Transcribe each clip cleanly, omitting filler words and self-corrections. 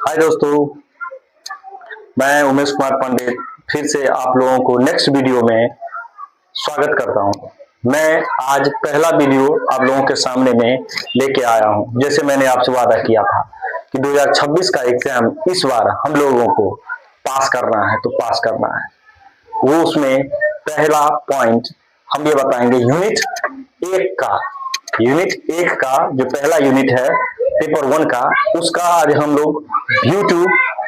हाय दोस्तों, मैं उमेश कुमार पंडित फिर से आप लोगों को नेक्स्ट वीडियो में स्वागत करता हूं। मैं आज पहला वीडियो आप लोगों के सामने में लेके आया हूं। जैसे मैंने आपसे वादा किया था कि 2026 का एग्जाम इस बार हम लोगों को पास करना है तो पास करना है। वो उसमें पहला पॉइंट हम ये बताएंगे यूनिट 1 का जो पहला यूनिट है पेपर 1 का, उसका आज हम लोग व्यू टू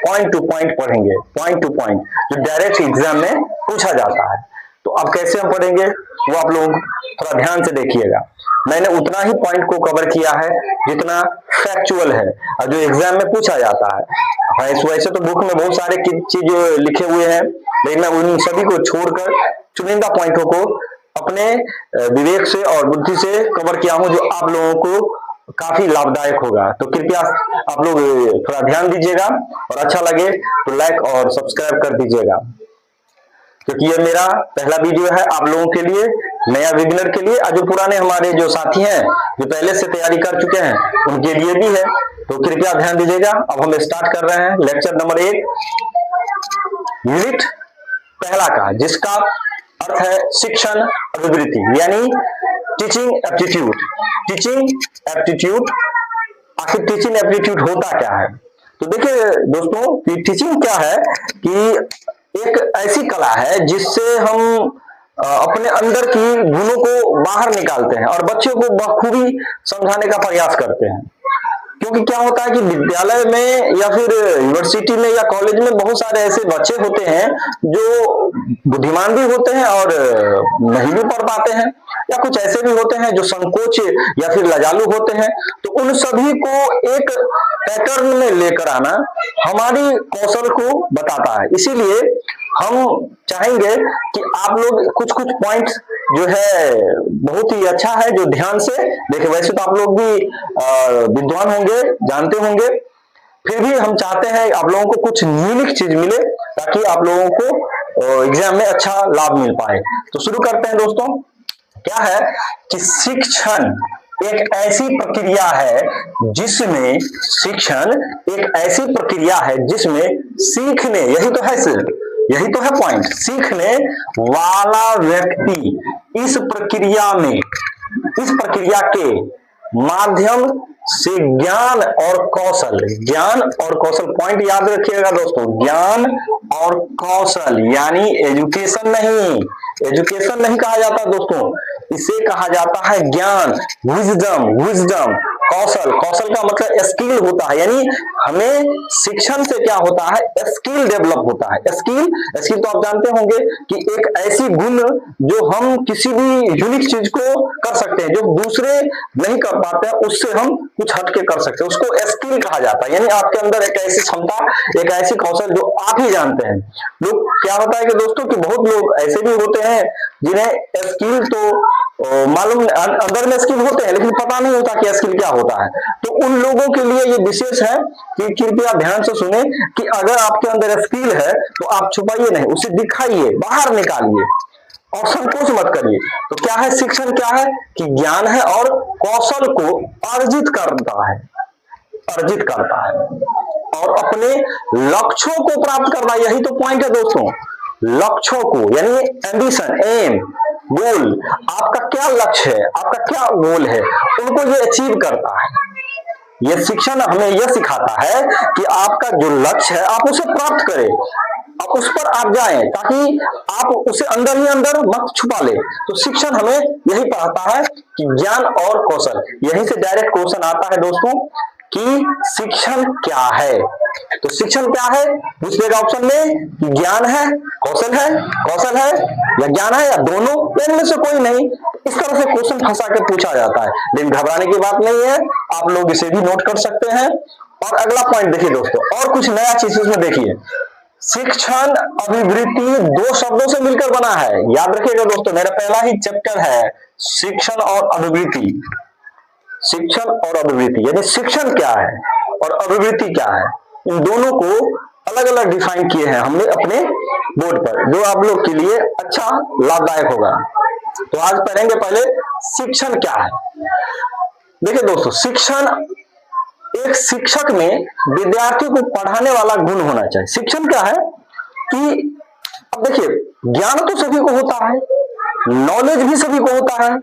पॉइंट पढ़ेंगे। पॉइंट टू पॉइंट जो डायरेक्ट एग्जाम में पूछा जाता है। तो अब कैसे हम पढ़ेंगे वो आप लोग थोड़ा ध्यान से देखिएगा। मैंने उतना ही पॉइंट को कवर किया है जितना फैक्चुअल है और जो एग्जाम में पूछा जाता है। वैसे तो बुक में बहुत सारे चीज लिखे हुए हैं, लेकिन मैं उन सभी को छोड़कर चुनिंदा पॉइंटों को अपने विवेक से और बुद्धि से कवर किया हूं, जो आप लोगों को काफी लाभदायक होगा। तो कृपया आप लोग थोड़ा ध्यान दीजिएगा और अच्छा लगे तो लाइक और सब्सक्राइब कर दीजिएगा, क्योंकि ये मेरा पहला वीडियो है आप लोगों के लिए, नया बिगिनर के लिए, और जो पुराने हमारे जो साथी हैं जो पहले से तैयारी कर चुके हैं उनके लिए भी है। तो कृपया ध्यान दीजिएगा। अब हम स्टार्ट कर रहे हैं लेक्चर नंबर 1 यूनिट पहला का, जिसका अर्थ है शिक्षण अभिवृत्ति, यानी टीचिंग एप्टीट्यूड। टीचिंग एप्टीट्यूड, आखिर टीचिंग एप्टीट्यूड होता क्या है? तो देखिए दोस्तों कि टीचिंग क्या है कि एक ऐसी कला है जिससे हम अपने अंदर की गुणों को बाहर निकालते हैं और बच्चों को बखूबी समझाने का प्रयास करते हैं। क्योंकि क्या होता है कि विद्यालय में या फिर यूनिवर्सिटी में या कॉलेज में बहुत सारे ऐसे बच्चे होते हैं जो बुद्धिमान भी होते हैं और नहीं भी पढ़ पाते हैं, या कुछ ऐसे भी होते हैं जो संकोच या फिर लजालू होते हैं। तो उन सभी को एक पैटर्न में लेकर आना हमारी कौशल को बताता है। इसीलिए हम चाहेंगे कि आप लोग कुछ पॉइंट्स जो है बहुत ही अच्छा है जो ध्यान से देखें। वैसे तो आप लोग भी विद्वान होंगे, जानते होंगे, फिर भी हम चाहते हैं आप लोगों को कुछ यूनिक चीज मिले ताकि आप लोगों को एग्जाम में अच्छा लाभ मिल पाए। तो शुरू करते हैं दोस्तों। क्या है कि शिक्षण एक ऐसी प्रक्रिया है जिसमें सीखने, यही तो है पॉइंट, सीखने वाला व्यक्ति इस प्रक्रिया के माध्यम से ज्ञान और कौशल पॉइंट याद रखिएगा दोस्तों, ज्ञान और कौशल, यानी एजुकेशन नहीं कहा जाता दोस्तों, इसे कहा जाता है ज्ञान, विजडम। कौशल का मतलब स्किल होता है, यानी हमें शिक्षण से क्या होता है, स्किल डेवलप होता है। स्किल तो आप जानते होंगे कि एक ऐसी गुण जो हम किसी भी यूनिक चीज को कर सकते हैं, जो दूसरे नहीं कर पाते हैं, उससे हम कुछ हटके कर सकते हैं, उसको स्किल कहा जाता है। यानी आपके अंदर एक ऐसी क्षमता, एक ऐसी कौशल जो आप ही जानते हैं। लोग क्या होता है कि दोस्तों कि बहुत लोग ऐसे भी होते हैं जिन्हें स्किल तो मालूम, अंदर में स्किल होते हैं लेकिन पता नहीं होता कि स्किल क्या होता है। तो उन लोगों के लिए ये विशेष है कि कृपया ध्यान से सुने कि अगर आपके अंदर स्किल है तो आप छुपाइए नहीं, उसे दिखाइए, बाहर निकालिए और संकोच मत करिए। तो क्या है शिक्षण, क्या है कि ज्ञान है और कौशल को अर्जित करता है और अपने लक्ष्यों को प्राप्त करना। यही तो पॉइंट है दोस्तों, लक्ष्यों को, यानी एम्बिशन, एम, गोल। आपका क्या लक्ष्य है, आपका क्या गोल है, उनको ये अचीव करता है। ये शिक्षण हमें यह सिखाता है कि आपका जो लक्ष्य है आप उसे प्राप्त करें, आप उस पर आप जाएं, ताकि आप उसे अंदर ही अंदर मत छुपा ले। तो शिक्षण हमें यही पढ़ाता है कि ज्ञान और कौशल। यहीं से डायरेक्ट क्वेश्चन आता है दोस्तों कि शिक्षण क्या है। तो शिक्षण क्या है पूछेगा ऑप्शन में कि ज्ञान है, कौशल है या ज्ञान है या दोनों, इनमें से कोई नहीं। इस तरह से क्वेश्चन फंसा के पूछा जाता है, लेकिन घबराने की बात नहीं है, आप लोग इसे भी नोट कर सकते हैं। और अगला पॉइंट देखिए दोस्तों, और कुछ नया चीज इसमें देखिए। शिक्षण अभिवृत्ति 2 शब्दों से मिलकर बना है, याद रखिएगा दोस्तों, मेरा पहला ही चैप्टर है शिक्षण और अभिवृत्ति। यानी शिक्षण क्या है और अभिवृत्ति क्या है, इन दोनों को अलग अलग डिफाइन किए हैं हमने अपने बोर्ड पर, जो आप लोग के लिए अच्छा लाभदायक होगा। तो आज पढ़ेंगे पहले शिक्षण क्या है। देखिए दोस्तों, शिक्षण एक शिक्षक में विद्यार्थियों को पढ़ाने वाला गुण होना चाहिए। शिक्षण क्या है कि अब देखिए, ज्ञान तो सभी को होता है, नॉलेज भी सभी को होता है,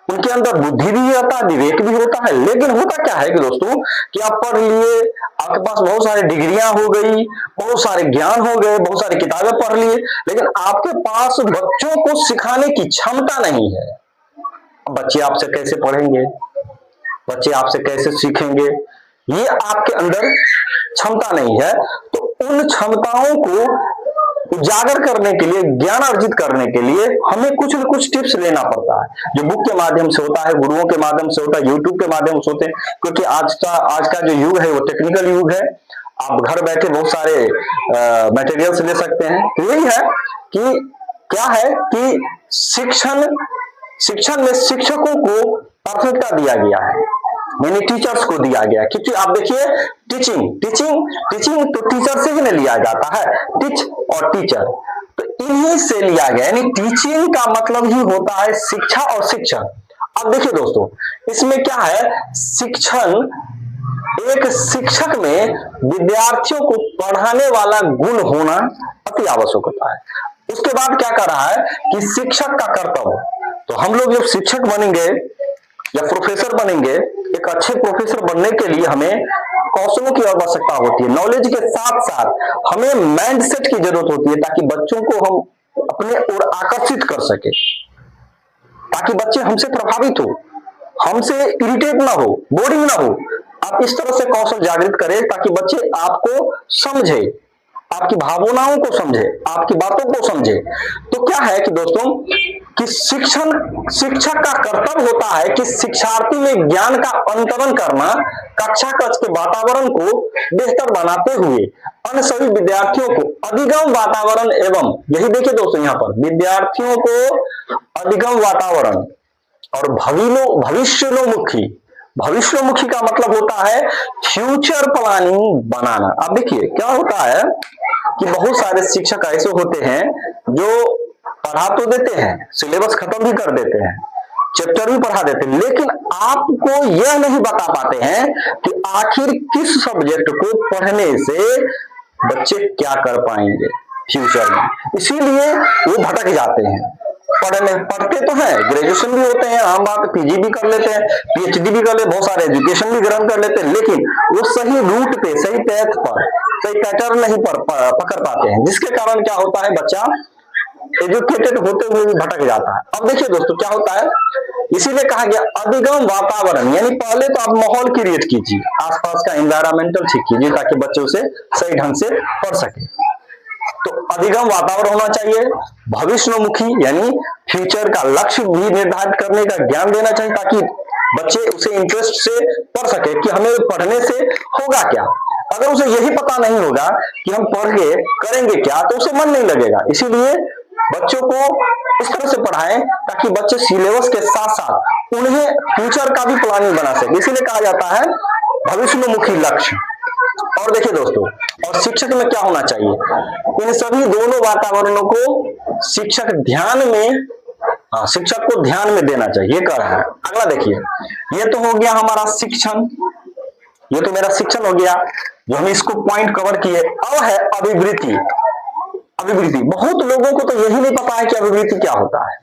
उनके अंदर बुद्धि भी रहता है, विवेक भी होता है, लेकिन होता क्या है कि दोस्तों कि आप पढ़ लिए, आपके पास बहुत सारी डिग्रियां हो गई, बहुत सारे ज्ञान हो गए, बहुत सारी किताबें पढ़ लिए, लेकिन आपके पास बच्चों को सिखाने की क्षमता नहीं है। बच्चे आपसे कैसे पढ़ेंगे, बच्चे आपसे कैसे सीखेंगे, ये आपके अंदर क्षमता नहीं है। तो उन क्षमताओं को उजागर करने के लिए, ज्ञान अर्जित करने के लिए हमें कुछ न कुछ टिप्स लेना पड़ता है, जो बुक के माध्यम से होता है, गुरुओं के माध्यम से होता है, यूट्यूब के माध्यम से होते हैं, क्योंकि आज का जो युग है वो टेक्निकल युग है। आप घर बैठे बहुत सारे मटेरियल्स ले सकते हैं। तो यही है कि क्या है कि शिक्षण में शिक्षकों को प्राथमिकता दिया गया है, यानी टीचर्स को दिया गया, क्योंकि आप देखिए टीचिंग तो टीचर से ही नहीं लिया जाता है, टीच और टीचर तो इन्हीं से लिया गया, यानी टीचिंग का मतलब ही होता है शिक्षा और शिक्षण। अब देखिए दोस्तों, इसमें क्या है, शिक्षण, एक शिक्षक में विद्यार्थियों को पढ़ाने वाला गुण होना अति आवश्यक होता है। उसके बाद क्या कर रहा है कि शिक्षक का कर्तव्य, तो हम लोग जब शिक्षक बनेंगे या प्रोफेसर बनेंगे, एक अच्छे प्रोफेसर बनने के लिए हमें कौशलों की आवश्यकता होती है, नॉलेज के साथ साथ हमें माइंडसेट की जरूरत होती है, ताकि बच्चों को हम अपने ओर आकर्षित कर सके, ताकि बच्चे हमसे प्रभावित हो, हमसे इरिटेट ना हो, बोरिंग ना हो। आप इस तरह से कौशल जागृत करें ताकि बच्चे आपको समझे, आपकी भावनाओं को समझे, आपकी बातों को समझे। तो क्या है कि दोस्तों कि शिक्षक का कर्तव्य होता है कि शिक्षार्थी में ज्ञान का अंतरण करना, कक्षा कक्ष के वातावरण को बेहतर बनाते हुए अन्य सभी विद्यार्थियों को अधिगम वातावरण एवं, यही देखिए दोस्तों यहाँ पर विद्यार्थियों को अधिगम वातावरण और भविष्योन्मुखी का मतलब होता है फ्यूचर प्लानिंग बनाना। अब देखिए क्या होता है कि बहुत सारे शिक्षक ऐसे होते हैं जो पढ़ा तो देते हैं, सिलेबस खत्म भी कर देते हैं, चैप्टर भी पढ़ा देते हैं, लेकिन आपको यह नहीं बता पाते हैं कि आखिर किस सब्जेक्ट को पढ़ने से बच्चे क्या कर पाएंगे फ्यूचर में। इसीलिए वो भटक जाते हैं। पढ़ते तो हैं, ग्रेजुएशन भी होते हैं, आम बात, पीजी भी कर लेते हैं, पीएचडी भी कर लेते, बहुत सारे एजुकेशन भी ग्रहण कर लेते हैं, लेकिन वो सही रूट पे, सही पैथ पर, सही पैटर्न नहीं पकड़ पाते हैं, जिसके कारण क्या होता है, बच्चा एजुकेटेड होते हुए भी भटक जाता है। अब देखिए दोस्तों क्या होता है, इसीलिए कहा गया अधिगम वातावरण, यानी पहले तो आप माहौल क्रिएट कीजिए, आसपास का एनवायरमेंटल ठीक कीजिए ताकि बच्चे उसे सही ढंग से पढ़ सके। तो अधिगम वातावरण होना चाहिए, भविष्योन्मुखी यानी फ्यूचर का लक्ष्य भी निर्धारित करने का ज्ञान देना चाहिए, ताकि बच्चे उसे इंटरेस्ट से पढ़ सके कि हमें पढ़ने से होगा क्या। अगर उसे यही पता नहीं होगा कि हम पढ़ के करेंगे क्या, तो उसे मन नहीं लगेगा। इसीलिए बच्चों को इस तरह से पढ़ाएं ताकि बच्चे सिलेबस के साथ साथ उन्हें फ्यूचर का भी प्लानिंग बना सके। इसीलिए कहा जाता है भविष्योन्मुखी लक्ष्य। और देखिए दोस्तों, और शिक्षक में क्या होना चाहिए, इन सभी दोनों वातावरणों को शिक्षक को ध्यान में देना चाहिए, कह रहा है। अगला देखिए, ये तो हो गया हमारा शिक्षण, ये तो मेरा शिक्षण हो गया, जो हम इसको पॉइंट कवर किए। अब है अभिवृत्ति। बहुत लोगों को तो यही नहीं पता है कि अभिवृत्ति क्या होता है।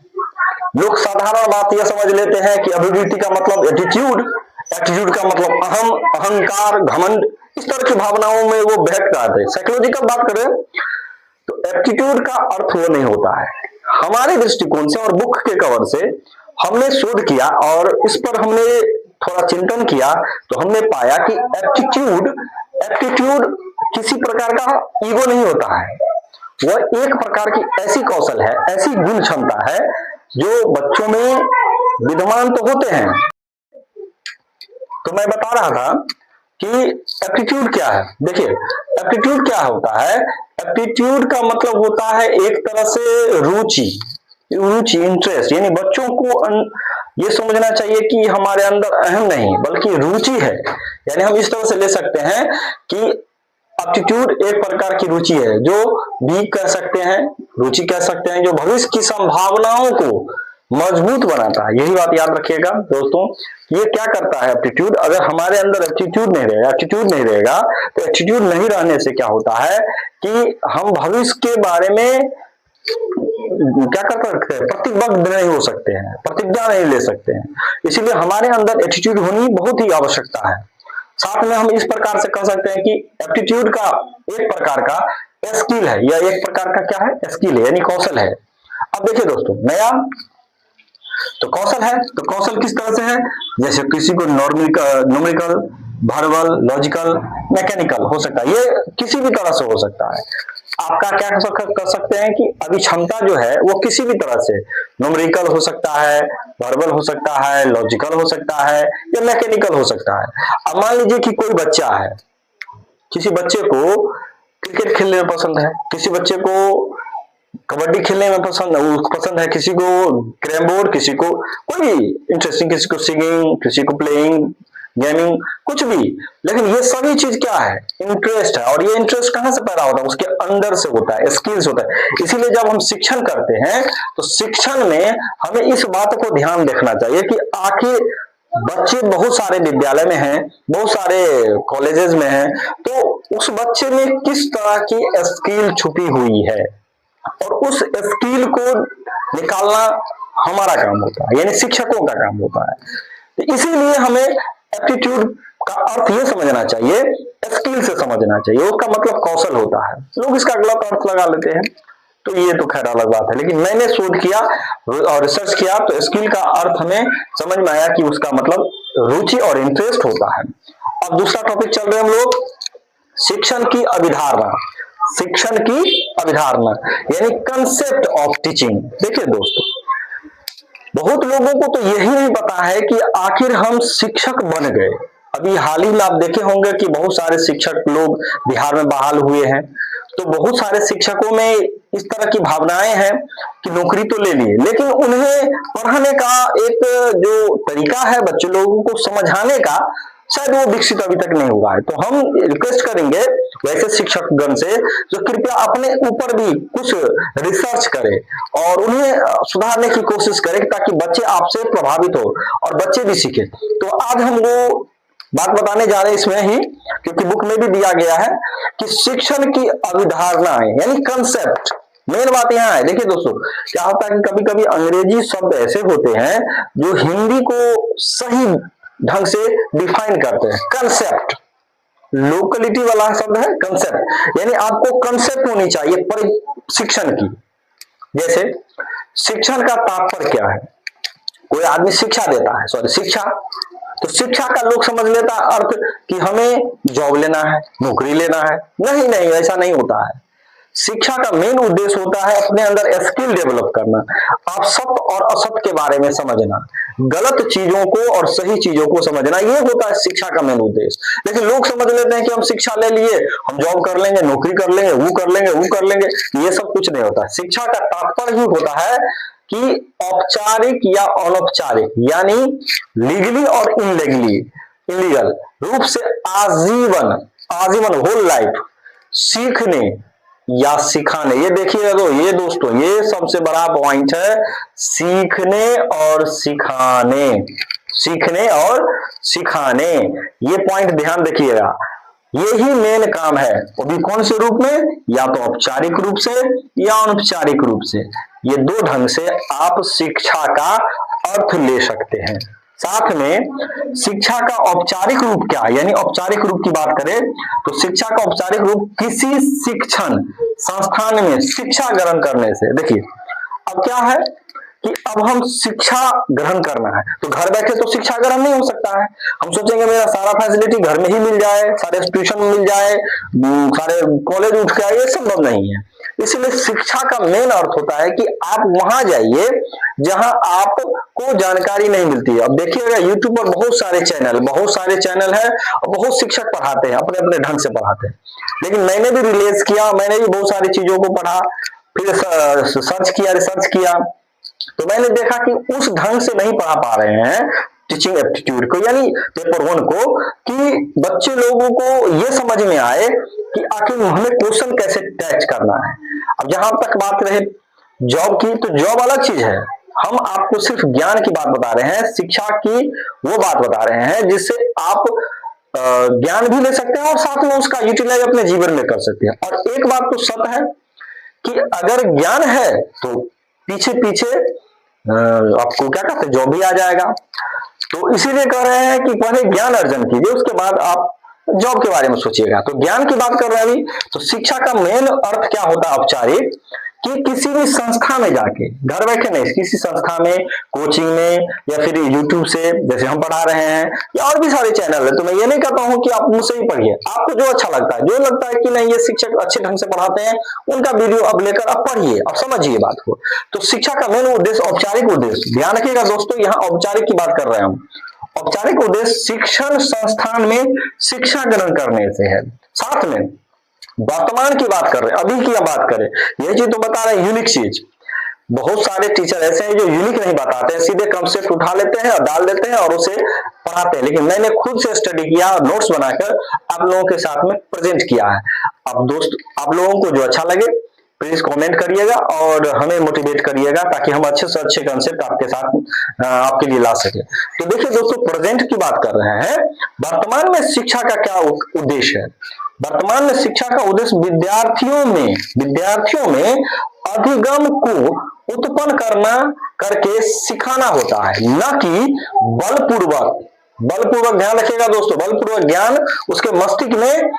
लोग साधारण बात यह समझ लेते हैं कि अभिवृत्ति का मतलब एटीट्यूड का मतलब अहंकार, घमंड, इस तरह की भावनाओं में वो बहक जाते हैं। साइकोलॉजिकल बात करें तो एप्टीट्यूड का अर्थ वो नहीं होता है। हमारे दृष्टिकोण से और बुक के कवर से हमने शोध किया और इस पर हमने थोड़ा चिंतन किया, तो हमने पाया कि एप्टीट्यूड किसी प्रकार का ईगो नहीं होता है। वह एक प्रकार की ऐसी कौशल है, ऐसी गुण क्षमता है जो बच्चों में विद्यमान तो होते हैं। तो मैं बता रहा था कि एप्टीट्यूड क्या है। देखिए एप्टीट्यूड क्या होता है, एप्टीट्यूड का मतलब होता है एक तरह से रुचि, इंटरेस्ट, यानी बच्चों को ये समझना चाहिए कि हमारे अंदर अहम नहीं बल्कि रुचि है। यानी हम इस तरह से ले सकते हैं कि एप्टीट्यूड एक प्रकार की रुचि है, जो भी कह सकते हैं, रुचि कह सकते हैं, जो भविष्य की संभावनाओं को मजबूत बनाता है। यही बात याद रखिएगा दोस्तों, ये क्या करता है एप्टीट्यूड, अगर हमारे अंदर एप्टीट्यूड नहीं रहेगा तो एप्टीट्यूड नहीं रहने से क्या होता है कि हम भविष्य के बारे में क्या कर सकते हैं, प्रतिबद्ध नहीं हो सकते हैं, प्रतिज्ञा नहीं ले सकते हैं। इसीलिए हमारे अंदर एटीट्यूड होनी बहुत ही आवश्यकता है। साथ में हम इस प्रकार से कह सकते हैं कि एप्टीट्यूड का एक प्रकार का स्किल है, या एक प्रकार का क्या है, स्किल है, यानी कौशल है। अब देखिए दोस्तों, नया तो कौशल है, तो कौशल किस तरह से है, जैसे किसी को न्यूमेरिकल, वर्बल, लॉजिकल, मैकेनिकल हो सकता है, ये किसी भी तरह से हो सकता है। आपका क्या कर सकते हैं कि अभी क्षमता जो है वो किसी भी तरह से न्यूमेरिकल हो सकता है, वर्बल हो सकता है, लॉजिकल हो सकता है, या मैकेनिकल हो सकता है। अब मान लीजिए कि कोई बच्चा है, किसी बच्चे को क्रिकेट खेलने में पसंद है, किसी बच्चे को कबड्डी खेलने में पसंद है, किसी को कैरम बोर्ड, किसी को कोई भी इंटरेस्टिंग, किसी को सिंगिंग, किसी को प्लेइंग, गेमिंग, कुछ भी। लेकिन ये सभी चीज क्या है, इंटरेस्ट है। और ये इंटरेस्ट कहां से पैदा होता है, उसके अंदर से होता है, स्किल्स होता है। इसीलिए जब हम शिक्षण करते हैं तो शिक्षण में हमें इस बात को ध्यान देखना चाहिए कि आखिर बच्चे बहुत सारे विद्यालय में हैं, बहुत सारे कॉलेजेस में हैं, तो उस बच्चे में किस तरह की स्किल छुपी हुई है, और उस स्किल को निकालना हमारा काम होता है, यानी शिक्षकों का काम होता है। तो इसीलिए हमें एप्टीट्यूड का अर्थ ये समझना चाहिए, स्किल से समझना चाहिए, उसका मतलब कौशल होता है। लोग इसका गलत अर्थ लगा लेते हैं, तो ये तो खैर अलग बात है। लेकिन मैंने शोध किया और रिसर्च किया तो स्किल का अर्थ हमें समझ में आया कि उसका मतलब रुचि और इंटरेस्ट होता है। अब दूसरा टॉपिक चल रहे हम लोग, शिक्षण की अवधारणा। शिक्षण की अवधारणा यानी कंसेप्ट ऑफ टीचिंग। देखिए दोस्तों, बहुत लोगों को तो यही नहीं पता है कि आखिर हम शिक्षक बन गए। अभी हाल ही में आप देखे होंगे कि बहुत सारे शिक्षक लोग बिहार में बहाल हुए हैं, तो बहुत सारे शिक्षकों में इस तरह की भावनाएं हैं कि नौकरी तो ले लिए, लेकिन उन्हें पढ़ाने का एक जो तरीका है, बच्चे लोगों को समझाने का, शायद वो विकसित अभी तक नहीं हुआ है। तो हम रिक्वेस्ट करेंगे वैसे शिक्षकगण से जो कृपया अपने ऊपर भी कुछ रिसर्च करें और उन्हें सुधारने की कोशिश करें, ताकि बच्चे आपसे प्रभावित हो और बच्चे भी सीखे। तो आज हम वो बात बताने जा रहे हैं इसमें ही, क्योंकि बुक में भी दिया गया है कि शिक्षण की अवधारणाएं यानी कंसेप्ट। मेन बात यहां है, देखिए दोस्तों, क्या होता है कि कभी कभी अंग्रेजी शब्द ऐसे होते हैं जो हिंदी को सही ढंग से डिफाइन करते हैं। कंसेप्ट लोकलिटी वाला शब्द है कंसेप्ट, यानी आपको कंसेप्ट होनी चाहिए शिक्षण की। जैसे शिक्षण का तात्पर्य क्या है, कोई आदमी शिक्षा देता है, शिक्षा, तो शिक्षा का लोग समझ लेता है अर्थ कि हमें जॉब लेना है, नौकरी लेना है। नहीं नहीं, ऐसा नहीं होता है। शिक्षा का मेन उद्देश्य होता है अपने अंदर स्किल डेवलप करना, आप सत्य और असत्य के बारे में समझना, गलत चीजों को और सही चीजों को समझना, ये होता है शिक्षा का मेन उद्देश्य। लेकिन लोग समझ लेते हैं कि हम शिक्षा ले लिए, हम जॉब कर लेंगे, नौकरी कर लेंगे, वो कर लेंगे, वो कर लेंगे। ये सब कुछ नहीं होता। शिक्षा का तात्पर्य ही होता है कि औपचारिक या अनौपचारिक, यानी लीगली और इलीगल रूप से आजीवन होल लाइफ सीखने या सिखाने। ये देखिए ये दोस्तों, ये सबसे बड़ा पॉइंट है, सीखने और सिखाने, सीखने और सिखाने, ये पॉइंट ध्यान रखिएगा। यही मेन काम है, वो भी कौन से रूप में, या तो औपचारिक रूप से या अनौपचारिक रूप से। ये दो ढंग से आप शिक्षा का अर्थ ले सकते हैं। साथ में शिक्षा का औपचारिक रूप क्या है, यानी औपचारिक रूप की बात करें तो शिक्षा का औपचारिक रूप किसी शिक्षण संस्थान में शिक्षा ग्रहण करने से। देखिए अब क्या है कि अब हम शिक्षा ग्रहण करना है, तो घर बैठे तो शिक्षा ग्रहण नहीं हो सकता है। हम सोचेंगे मेरा सारा फैसिलिटी घर में ही मिल जाए, सारे ट्यूशन मिल जाए, सारे कॉलेज उठ के आए, ये संभव नहीं है। इसलिए शिक्षा का मेन अर्थ होता है कि आप वहां जाइए जहां आपको जानकारी नहीं मिलती है। अब देखिएगा यूट्यूब पर बहुत सारे चैनल है और बहुत शिक्षक पढ़ाते हैं, अपने अपने ढंग से पढ़ाते हैं। लेकिन मैंने भी रिलेज किया, मैंने भी बहुत सारी चीजों को पढ़ा, फिर रिसर्च किया, तो मैंने देखा कि उस ढंग से नहीं पढ़ा पा रहे हैं टीचिंग एप्टीट्यूड को, यानी पेपर 1 को, कि बच्चे लोगों को यह समझ में आए कि आखिर हमें क्वेश्चन कैसे टैच करना है। अब जहां तक बात रहे जॉब की, तो जॉब अलग चीज है, हम आपको सिर्फ ज्ञान की बात बता रहे हैं, शिक्षा की वो बात बता रहे हैं जिससे आप ज्ञान भी ले सकते हैं और साथ में उसका यूटिलाइज अपने जीवन में कर सकते हैं। और एक बात तो सत्य है कि अगर ज्ञान है तो पीछे पीछे आपको क्या कहते हैं, जॉब भी आ जाएगा। तो इसीलिए कह रहे हैं कि पहले ज्ञान अर्जन कीजिए, उसके बाद आप जॉब के बारे में सोचिएगा। तो ज्ञान की बात कर रहे हैं अभी। तो शिक्षा का मेन अर्थ क्या होता है औपचारिक, कि किसी भी संस्था में जाके, घर बैठे नहीं, किसी संस्था में, कोचिंग में, या फिर यूट्यूब से जैसे हम पढ़ा रहे हैं, या और भी सारे चैनल है। तो मैं ये नहीं कहता हूं कि आप मुझसे ही पढ़िए, आपको जो अच्छा लगता है, जो लगता है कि नहीं ये शिक्षक अच्छे ढंग से पढ़ाते हैं, उनका वीडियो अब लेकर आप पढ़िए, अब समझिए बात को। तो शिक्षा का मेन उद्देश्य औपचारिक उद्देश्य, ध्यान रखिएगा दोस्तों, यहाँ औपचारिक की बात कर रहे हैं हम। औपचारिक उद्देश्य शिक्षण संस्थान में शिक्षा ग्रहण करने से है। साथ में वर्तमान की बात कर रहे हैं, अभी की बात करें, यही चीज तो बता रहे हैं, यूनिक चीज। बहुत सारे टीचर ऐसे हैं जो यूनिक नहीं बताते हैं, सीधे कंसेप्ट उठा लेते हैं और डाल देते हैं और उसे पढ़ाते हैं। लेकिन मैंने खुद से स्टडी किया और नोट्स बनाकर आप लोगों के साथ में प्रेजेंट किया है। अब दोस्त, आप लोगों को जो अच्छा लगे प्लीज कमेंट करिएगा और हमें मोटिवेट करिएगा, ताकि हम अच्छे से अच्छे कंसेप्ट आपके साथ आपके लिए ला सके। तो देखिए दोस्तों, प्रेजेंट की बात कर रहे हैं, वर्तमान में शिक्षा का क्या उद्देश्य है। वर्तमान में शिक्षा का उद्देश्य विद्यार्थियों में अधिगम को उत्पन्न करके सिखाना होता है, न कि बलपूर्वक ध्यान रखिएगा दोस्तों, बलपूर्वक ज्ञान उसके मस्तिष्क में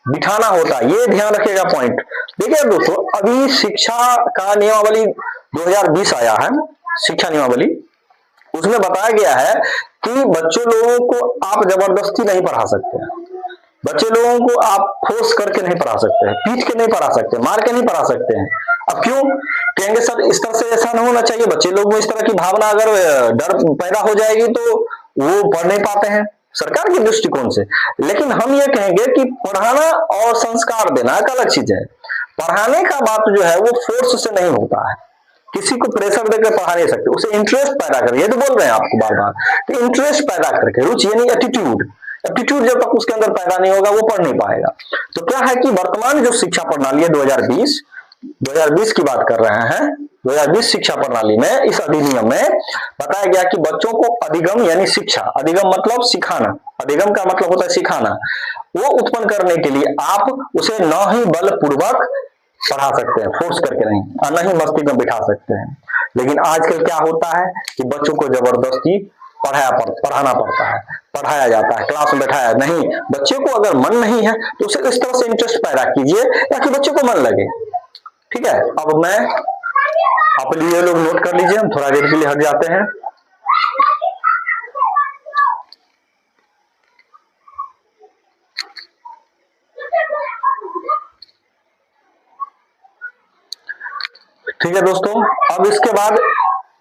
बिठाना होता है। ये ध्यान रखिएगा पॉइंट। देखिए दोस्तों, अभी शिक्षा का नियमावली 2020 आया है, शिक्षा नियमावली, उसमें बताया गया है कि बच्चों लोगों को आप जबरदस्ती नहीं पढ़ा सकते हैं, बच्चे लोगों को आप फोर्स करके नहीं पढ़ा सकते हैं, पीट के नहीं पढ़ा सकते, मार के नहीं पढ़ा सकते हैं। अब क्यों कहेंगे सर, इस तरह से ऐसा नहीं होना चाहिए, बच्चे लोग में इस तरह की भावना अगर डर पैदा हो जाएगी तो वो पढ़ नहीं पाते हैं सरकार के दृष्टिकोण से। लेकिन हम ये कहेंगे कि पढ़ाना और संस्कार देना एक अलग चीज है। पढ़ाने का बात जो है वो फोर्स से नहीं होता है, किसी को प्रेशर देकर पढ़ा नहीं सकते, उसे इंटरेस्ट पैदा करके, ये तो बोल रहे हैं आपको बार बार कि इंटरेस्ट पैदा करके, रुचि यानी एटीट्यूड जब तक उसके अंदर पैदा नहीं होगा वो पढ़ नहीं पाएगा। तो क्या है कि वर्तमान जो शिक्षा प्रणाली है 2020 की बात कर रहे हैं, 2020 शिक्षा प्रणाली में इस अधिनियम में बताया गया कि बच्चों को अधिगम यानी शिक्षा, अधिगम मतलब सिखाना, अधिगम का मतलब होता है सिखाना, वो उत्पन्न करने के लिए आप उसे न ही बलपूर्वक पढ़ा सकते हैं, फोर्स करके नहीं, और न ही मस्तिष्क में बिठा सकते हैं। लेकिन आजकल क्या होता है कि बच्चों को जबरदस्ती पढ़ाना पड़ता है, पढ़ाया जाता है, क्लास में बैठाया नहीं। बच्चे को अगर मन नहीं है तो उसे इस तरह से इंटरेस्ट पैदा कीजिए ताकि बच्चे को मन लगे। ठीक है, अब मैं आप ये लोग नोट कर लीजिए, हम थोड़ा देर के लिए हट जाते हैं। ठीक है दोस्तों, अब इसके बाद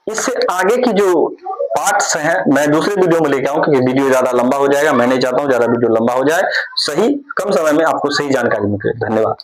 इससे आगे की जो पार्ट्स हैं मैं दूसरे वीडियो में लेके आऊं, क्योंकि वीडियो ज्यादा लंबा हो जाएगा, मैं नहीं चाहता हूं ज्यादा वीडियो लंबा हो जाए, सही कम समय में आपको सही जानकारी मिले। धन्यवाद।